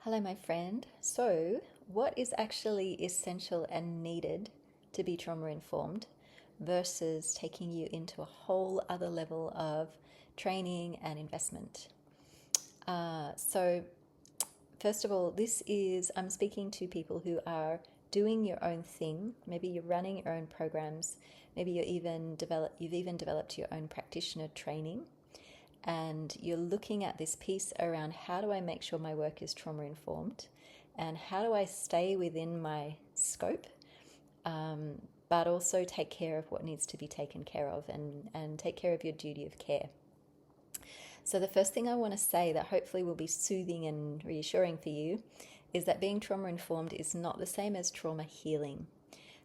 Hello, my friend. So, what is actually essential and needed to be trauma informed versus taking you into a whole other level of training and investment? So, first of all, I'm speaking to people who are doing your own thing. Maybe you're running your own programs. Maybe you've even developed your own practitioner training, and you're looking at this piece around how do I make sure my work is trauma informed and how do I stay within my scope, but also take care of what needs to be taken care of and take care of your duty of care. So, the first thing I want to say that hopefully will be soothing and reassuring for you is that being trauma informed is not the same as trauma healing.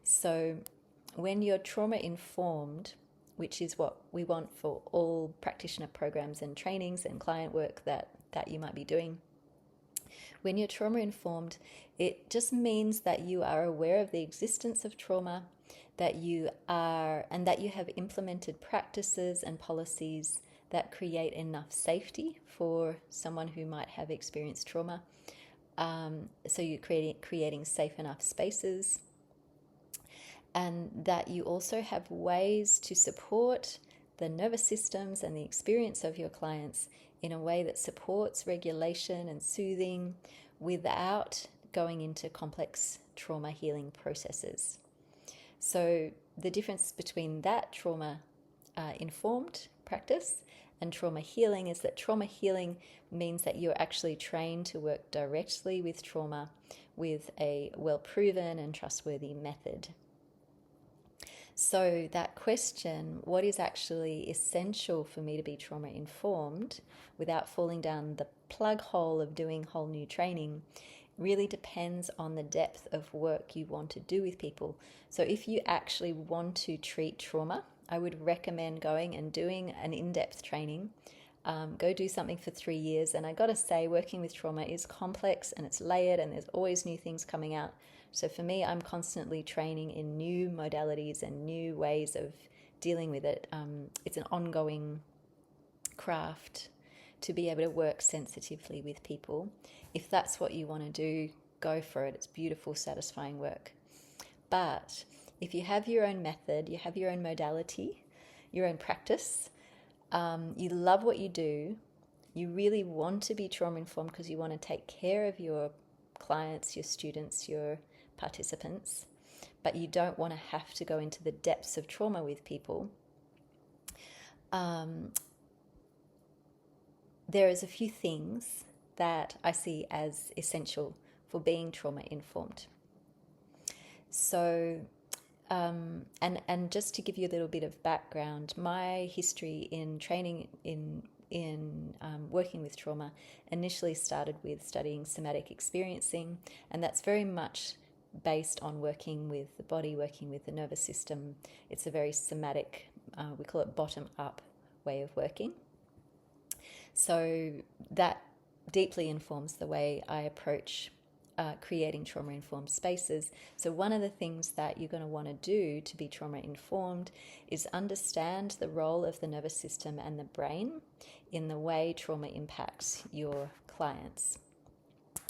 So, when you're trauma informed, which is what we want for all practitioner programs and trainings and client work that you might be doing. When you're trauma informed, it just means that you are aware of the existence of trauma, that you have implemented practices and policies that create enough safety for someone who might have experienced trauma. So you're creating safe enough spaces, and that you also have ways to support the nervous systems and the experience of your clients in a way that supports regulation and soothing without going into complex trauma healing processes. So the difference between that trauma informed practice and trauma healing is that trauma healing means that you're actually trained to work directly with trauma with a well-proven and trustworthy method. So that question, what is actually essential for me to be trauma informed without falling down the plug hole of doing whole new training, really depends on the depth of work you want to do with people. So if you actually want to treat trauma, I would recommend going and doing an in-depth training. Go do something for 3 years. And I got to say, working with trauma is complex and it's layered and there's always new things coming out. So for me, I'm constantly training in new modalities and new ways of dealing with it. It's an ongoing craft to be able to work sensitively with people. If that's what you want to do, go for it. It's beautiful, satisfying work. But if you have your own method, you have your own modality, your own practice, you love what you do, you really want to be trauma informed because you want to take care of your clients, your students, your participants, but you don't want to have to go into the depths of trauma with people, there is a few things that I see as essential for being trauma informed. So, and just to give you a little bit of background, my history in training in working with trauma initially started with studying somatic experiencing, and that's very much based on working with the body, working with the nervous system. It's a very somatic, we call it bottom-up way of working. So that deeply informs the way I approach creating trauma-informed spaces. So one of the things that you're going to want to do to be trauma-informed is understand the role of the nervous system and the brain in the way trauma impacts your clients.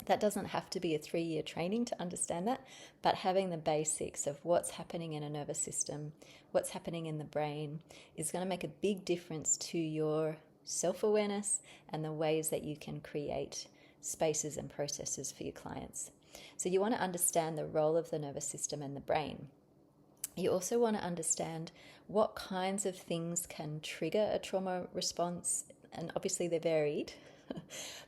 That doesn't have to be a 3-year training to understand that, but having the basics of what's happening in a nervous system, what's happening in the brain, is going to make a big difference to your self-awareness and the ways that you can create spaces and processes for your clients. So you want to understand the role of the nervous system and the brain. You also want to understand what kinds of things can trigger a trauma response, and obviously they're varied.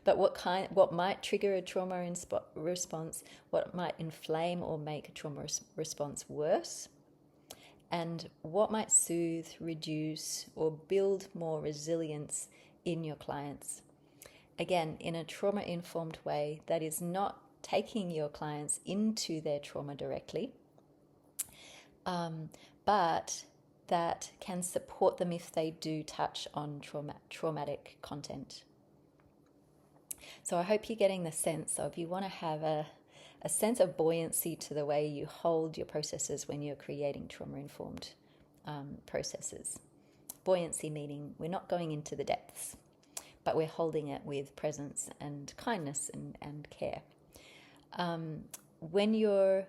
But what might trigger a trauma response, what might inflame or make a trauma response worse, and what might soothe, reduce, or build more resilience in your clients. Again, in a trauma-informed way that is not taking your clients into their trauma directly, but that can support them if they do touch on traumatic content. So I hope you're getting the sense of, you want to have a sense of buoyancy to the way you hold your processes when you're creating trauma-informed processes. Buoyancy meaning we're not going into the depths, but we're holding it with presence and kindness and care. When you're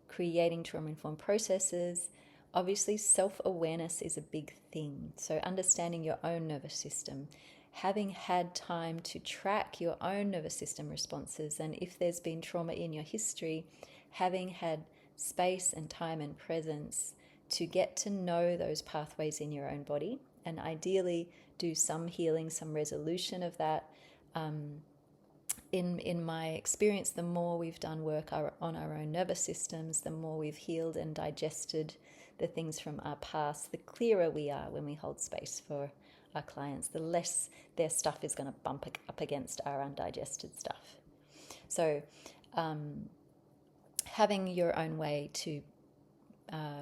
creating trauma-informed processes, obviously self-awareness is a big thing. So understanding your own nervous system, having had time to track your own nervous system responses, and if there's been trauma in your history, having had space and time and presence to get to know those pathways in your own body, and ideally do some healing, some resolution of that. In my experience, the more we've done work on our own nervous systems, the more we've healed and digested the things from our past, the clearer we are when we hold space for our clients, the less their stuff is going to bump up against our undigested stuff. So having your own way to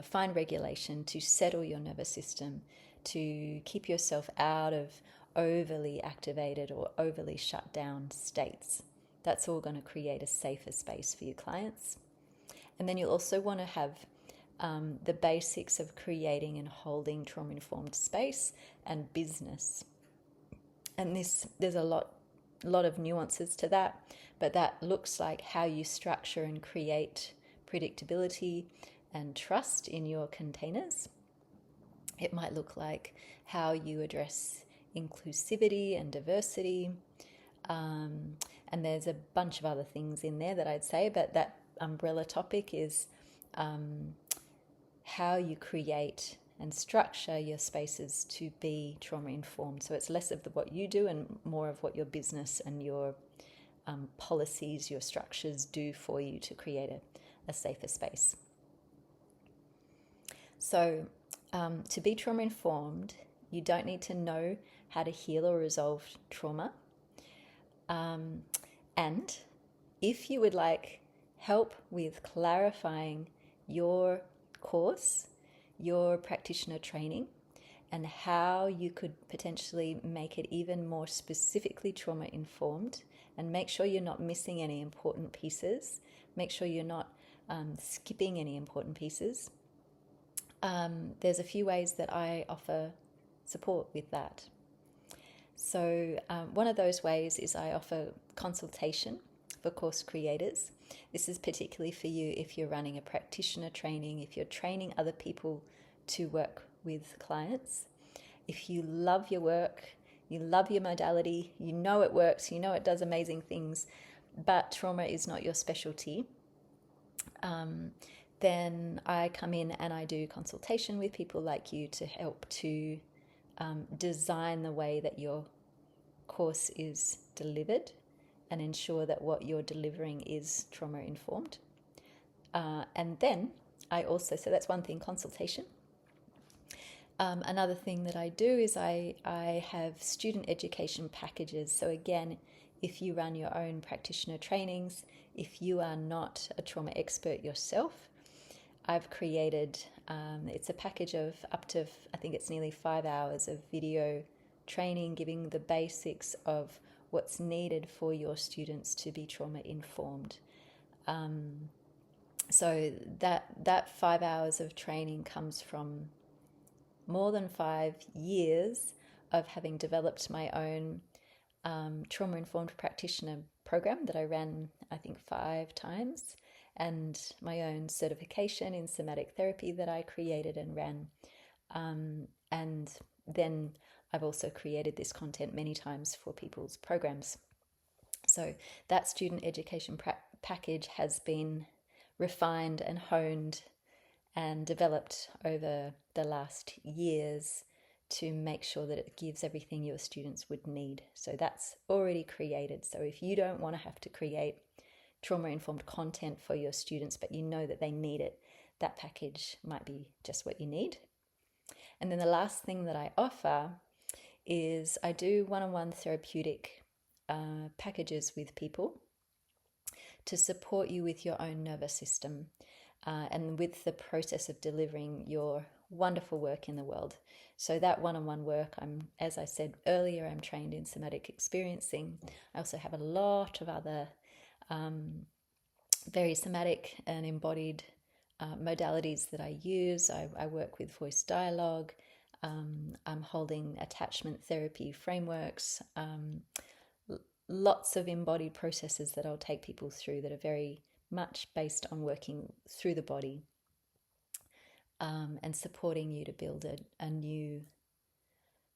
find regulation, to settle your nervous system, to keep yourself out of overly activated or overly shut down states. That's all going to create a safer space for your clients. And then you'll also want to have the basics of creating and holding trauma-informed space and business. And there's a lot of nuances to that, but that looks like how you structure and create predictability and trust in your containers. It might look like how you address inclusivity and diversity. And there's a bunch of other things in there that I'd say, but that umbrella topic is how you create and structure your spaces to be trauma-informed. So it's less of what you do and more of what your business and your policies, your structures do for you to create a safer space. So to be trauma-informed, you don't need to know how to heal or resolve trauma. And if you would like help with clarifying your course, your practitioner training, and how you could potentially make it even more specifically trauma-informed, and make sure you're not missing any important pieces, make sure you're not skipping any important pieces, there's a few ways that I offer support with that. So one of those ways is I offer consultation for course creators. This is particularly for you if you're running a practitioner training, if you're training other people to work with clients. If you love your work, you love your modality, you know it works, you know it does amazing things, but trauma is not your specialty, then I come in and I do consultation with people like you to help to design the way that your course is delivered and ensure that what you're delivering is trauma-informed. And then I also, so that's one thing, consultation. Another thing that I do is I have student education packages. So again, if you run your own practitioner trainings, if you are not a trauma expert yourself, I've created, it's a package of up to, I think it's nearly 5 hours of video training, giving the basics of what's needed for your students to be trauma-informed. So that 5 hours of training comes from more than 5 years of having developed my own trauma-informed practitioner program that I ran, I think, 5 times, and my own certification in somatic therapy that I created and ran. And then I've also created this content many times for people's programs. So that student education package has been refined and honed and developed over the last years to make sure that it gives everything your students would need. So that's already created. So if you don't want to have to create trauma-informed content for your students, but you know that they need it, that package might be just what you need. And then the last thing that I offer is I do one-on-one therapeutic packages with people to support you with your own nervous system and with the process of delivering your wonderful work in the world. So that one-on-one work, as I said earlier, I'm trained in somatic experiencing. I also have a lot of other very somatic and embodied modalities that I use. I work with voice dialogue. I'm holding attachment therapy frameworks, lots of embodied processes that I'll take people through that are very much based on working through the body, and supporting you to build a new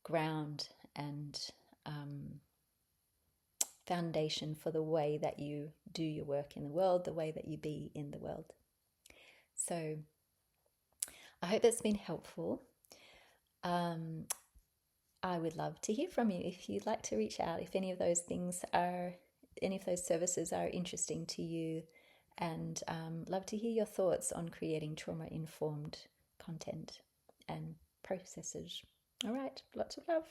ground and foundation for the way that you do your work in the world, the way that you be in the world. So I hope that's been helpful. I would love to hear from you if you'd like to reach out, if any of those services are interesting to you, and love to hear your thoughts on creating trauma-informed content and processes. All right, lots of love.